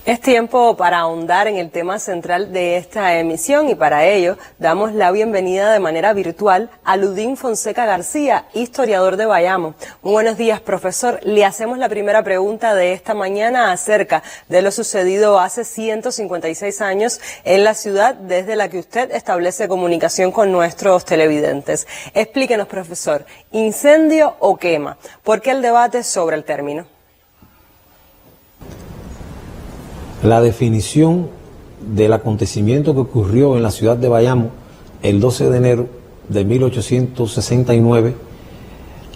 Es tiempo para ahondar en el tema central de esta emisión y para ello damos la bienvenida de manera virtual a Ludín Fonseca García, historiador de Bayamo. Muy buenos días, profesor. Le hacemos la primera pregunta de esta mañana acerca de lo sucedido hace 156 años en la ciudad desde la que usted establece comunicación con nuestros televidentes. Explíquenos, profesor, ¿incendio o quema? ¿Por qué el debate sobre el término? La definición del acontecimiento que ocurrió en la ciudad de Bayamo el 12 de enero de 1869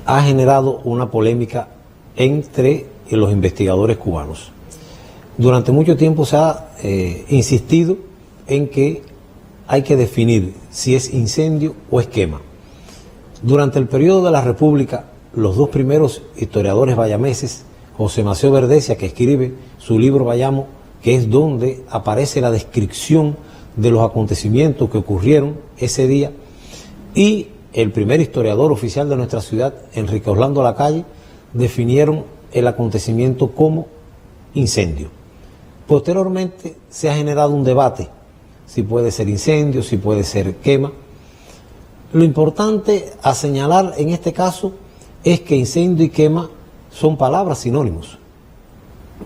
ha generado una polémica entre los investigadores cubanos. Durante mucho tiempo se ha insistido en que hay que definir si es incendio o es quema. Durante el periodo de la República, los dos primeros historiadores bayameses, José Maceo Verdesia, que escribe su libro Bayamo, que es donde aparece la descripción de los acontecimientos que ocurrieron ese día, y el primer historiador oficial de nuestra ciudad, Enrique Orlando Lacalle, definieron el acontecimiento como incendio. Posteriormente se ha generado un debate, si puede ser incendio, si puede ser quema. Lo importante a señalar en este caso es que incendio y quema son palabras sinónimos.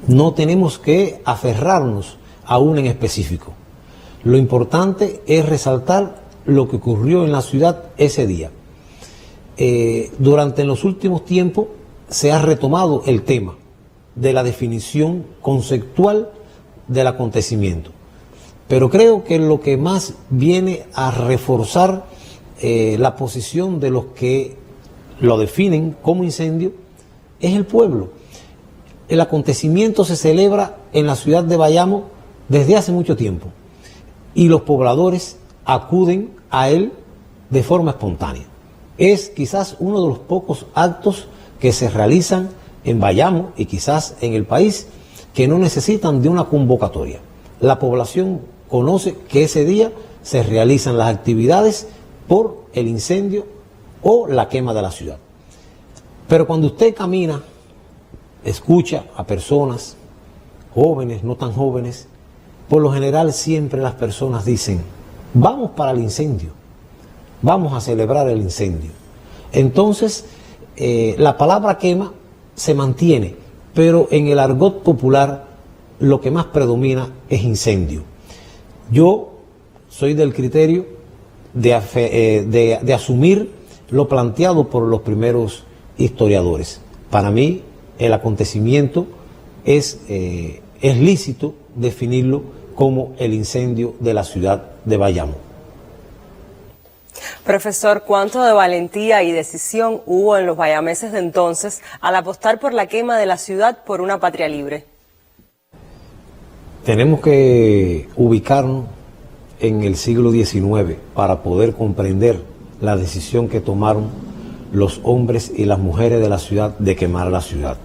No tenemos que aferrarnos a uno en específico. Lo importante es resaltar lo que ocurrió en la ciudad ese día. Durante los últimos tiempos se ha retomado el tema de la definición conceptual del acontecimiento. Pero creo que lo que más viene a reforzar la posición de los que lo definen como incendio es el pueblo. El acontecimiento se celebra en la ciudad de Bayamo desde hace mucho tiempo y los pobladores acuden a él de forma espontánea. Es quizás uno de los pocos actos que se realizan en Bayamo y quizás en el país que no necesitan de una convocatoria. La población conoce que ese día se realizan las actividades por el incendio o la quema de la ciudad. Pero cuando usted camina, escucha a personas, jóvenes, no tan jóvenes, por lo general siempre las personas dicen, vamos para el incendio, vamos a celebrar el incendio. Entonces, la palabra quema se mantiene, pero en el argot popular lo que más predomina es incendio. Yo soy del criterio de asumir lo planteado por los primeros historiadores. Para mí, el acontecimiento es lícito definirlo como el incendio de la ciudad de Bayamo. Profesor, ¿cuánto de valentía y decisión hubo en los bayameses de entonces al apostar por la quema de la ciudad por una patria libre? Tenemos que ubicarnos en el siglo XIX para poder comprender la decisión que tomaron los hombres y las mujeres de la ciudad de quemar la ciudad.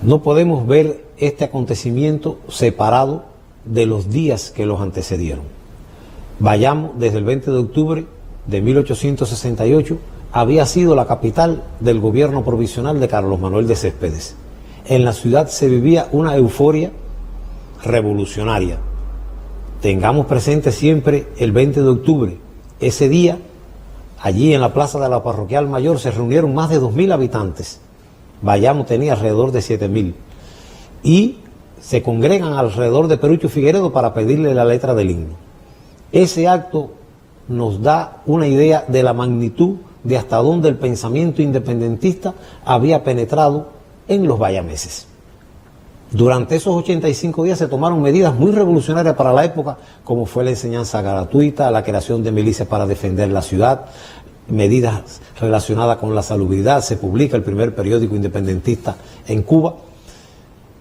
No podemos ver este acontecimiento separado de los días que los antecedieron. Bayamo, desde el 20 de octubre de 1868, había sido la capital del gobierno provisional de Carlos Manuel de Céspedes. En la ciudad se vivía una euforia revolucionaria. Tengamos presente siempre el 20 de octubre. Ese día, allí en la plaza de la Parroquial Mayor se reunieron más de 2.000 habitantes. Bayamo tenía alrededor de 7.000. Y se congregan alrededor de Perucho Figueredo para pedirle la letra del himno. Ese acto nos da una idea de la magnitud de hasta dónde el pensamiento independentista había penetrado en los bayameses. Durante esos 85 días se tomaron medidas muy revolucionarias para la época, como fue la enseñanza gratuita, la creación de milicias para defender la ciudad, medidas relacionadas con la salubridad. Se publica el primer periódico independentista en Cuba.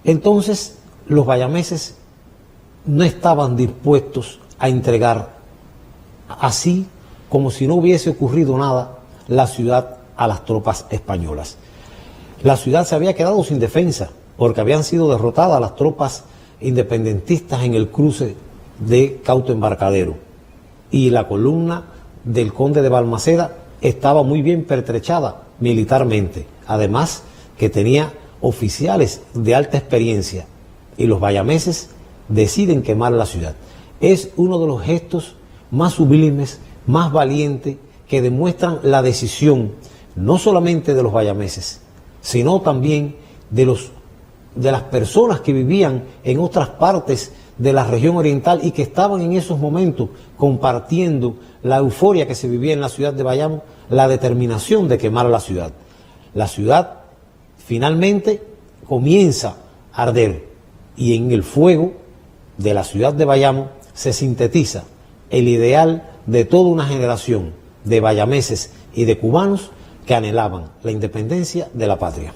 Entonces, los bayameses no estaban dispuestos a entregar así, como si no hubiese ocurrido nada, la ciudad a las tropas españolas. La ciudad se había quedado sin defensa, porque habían sido derrotadas las tropas independentistas en el cruce de Cauto Embarcadero. Y la columna del conde de Balmaceda estaba muy bien pertrechada militarmente, además que tenía oficiales de alta experiencia y los bayameses deciden quemar la ciudad. Es uno de los gestos más sublimes, más valientes, que demuestran la decisión no solamente de los bayameses, sino también de las personas que vivían en otras partes de la región oriental y que estaban en esos momentos compartiendo la euforia que se vivía en la ciudad de Bayamo, la determinación de quemar la ciudad. La ciudad finalmente comienza a arder y en el fuego de la ciudad de Bayamo se sintetiza el ideal de toda una generación de bayameses y de cubanos que anhelaban la independencia de la patria.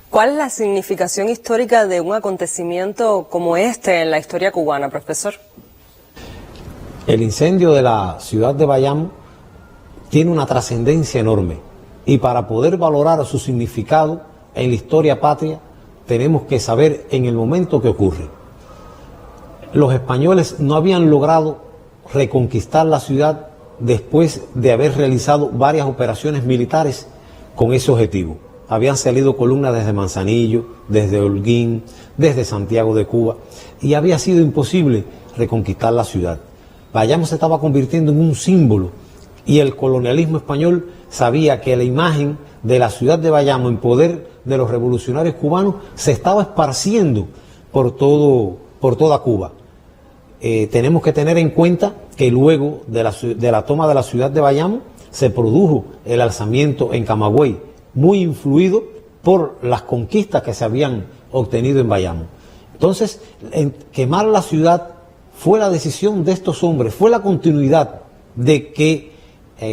¿Cuál es la significación histórica de un acontecimiento como este en la historia cubana, profesor? El incendio de la ciudad de Bayamo tiene una trascendencia enorme y para poder valorar su significado en la historia patria tenemos que saber en el momento que ocurre. Los españoles no habían logrado reconquistar la ciudad después de haber realizado varias operaciones militares con ese objetivo. Habían salido columnas desde Manzanillo, desde Holguín, desde Santiago de Cuba, y había sido imposible reconquistar la ciudad. Bayamo se estaba convirtiendo en un símbolo, y el colonialismo español sabía que la imagen de la ciudad de Bayamo en poder de los revolucionarios cubanos se estaba esparciendo por toda Cuba. Tenemos que tener en cuenta que luego de la toma de la ciudad de Bayamo se produjo el alzamiento en Camagüey, muy influido por las conquistas que se habían obtenido en Bayamo. Entonces, quemar la ciudad fue la decisión de estos hombres, fue la continuidad de que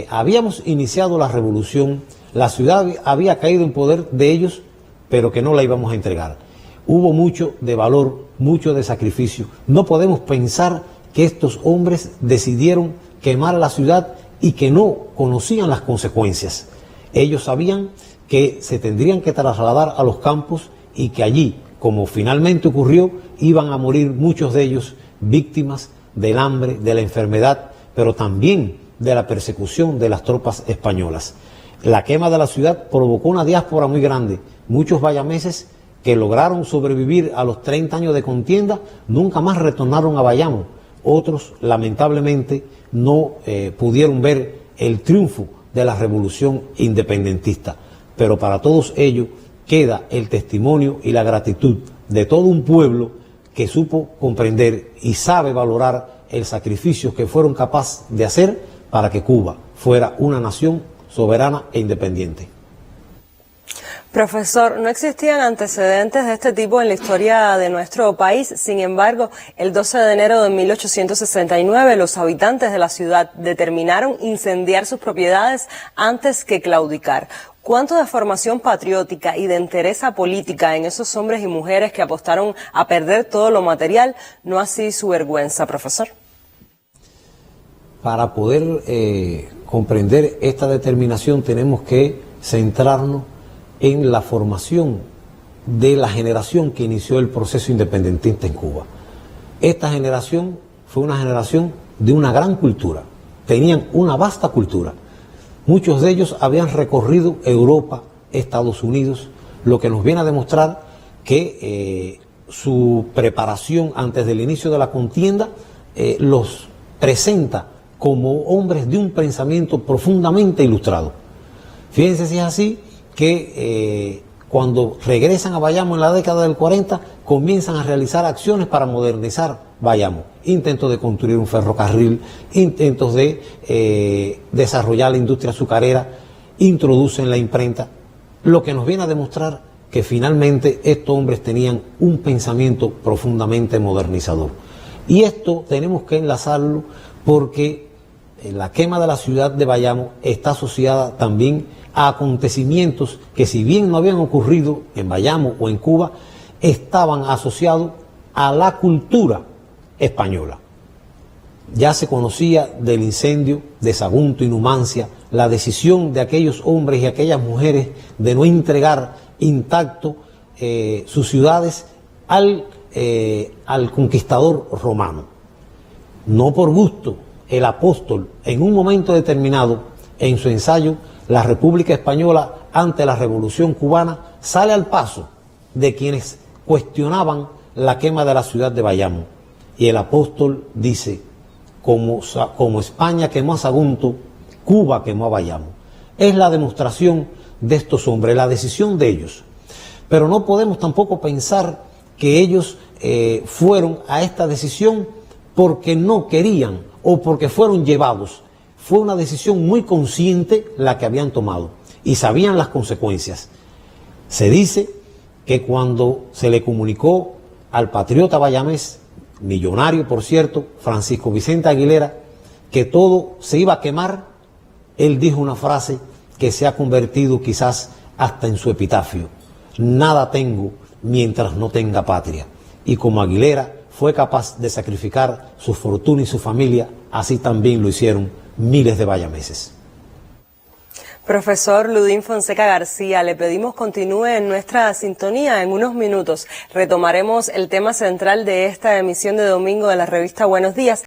habíamos iniciado la revolución, la ciudad había caído en poder de ellos, pero que no la íbamos a entregar. Hubo mucho de valor, mucho de sacrificio. No podemos pensar que estos hombres decidieron quemar la ciudad y que no conocían las consecuencias. Ellos sabían que se tendrían que trasladar a los campos y que allí, como finalmente ocurrió, iban a morir muchos de ellos víctimas del hambre, de la enfermedad, pero también de la persecución de las tropas españolas. La quema de la ciudad provocó una diáspora muy grande. Muchos bayameses que lograron sobrevivir a los 30 años de contienda nunca más retornaron a Bayamo. Otros, lamentablemente, no pudieron ver el triunfo de la revolución independentista. Pero para todos ellos queda el testimonio y la gratitud de todo un pueblo que supo comprender y sabe valorar el sacrificio que fueron capaces de hacer para que Cuba fuera una nación soberana e independiente. Profesor, no existían antecedentes de este tipo en la historia de nuestro país. Sin embargo, el 12 de enero de 1869, los habitantes de la ciudad determinaron incendiar sus propiedades antes que claudicar. ¿Cuánto de formación patriótica y de entereza política en esos hombres y mujeres que apostaron a perder todo lo material, no así su vergüenza, profesor? Para poder comprender esta determinación tenemos que centrarnos en la formación de la generación que inició el proceso independentista en Cuba. Esta generación fue una generación de una gran cultura, tenían una vasta cultura. Muchos de ellos habían recorrido Europa, Estados Unidos, lo que nos viene a demostrar que su preparación antes del inicio de la contienda los presenta como hombres de un pensamiento profundamente ilustrado. Fíjense si es así, que cuando regresan a Bayamo en la década del 40, comienzan a realizar acciones para modernizar Bayamo. Intentos de construir un ferrocarril, intentos de desarrollar la industria azucarera, introducen la imprenta, lo que nos viene a demostrar que finalmente estos hombres tenían un pensamiento profundamente modernizador. Y esto tenemos que enlazarlo porque la quema de la ciudad de Bayamo está asociada también a acontecimientos que, si bien no habían ocurrido en Bayamo o en Cuba, estaban asociados a la cultura española. Ya se conocía del incendio de Sagunto y Numancia, la decisión de aquellos hombres y aquellas mujeres de no entregar intacto sus ciudades al conquistador romano. No por gusto, el apóstol, en un momento determinado, en su ensayo La República Española ante la Revolución Cubana, sale al paso de quienes cuestionaban la quema de la ciudad de Bayamo. Y el apóstol dice, como España quemó a Sagunto, Cuba quemó a Bayamo. Es la demostración de estos hombres, la decisión de ellos. Pero no podemos tampoco pensar que ellos fueron a esta decisión porque no querían o porque fueron llevados. Fue una decisión muy consciente la que habían tomado y sabían las consecuencias. Se dice que cuando se le comunicó al patriota bayamés, millonario por cierto, Francisco Vicente Aguilera, que todo se iba a quemar, él dijo una frase que se ha convertido quizás hasta en su epitafio: nada tengo mientras no tenga patria. Y como Aguilera fue capaz de sacrificar su fortuna y su familia, así también lo hicieron miles de bayameses. Profesor Ludín Fonseca García, le pedimos continúe en nuestra sintonía. En unos minutos retomaremos el tema central de esta emisión de domingo de la revista Buenos Días.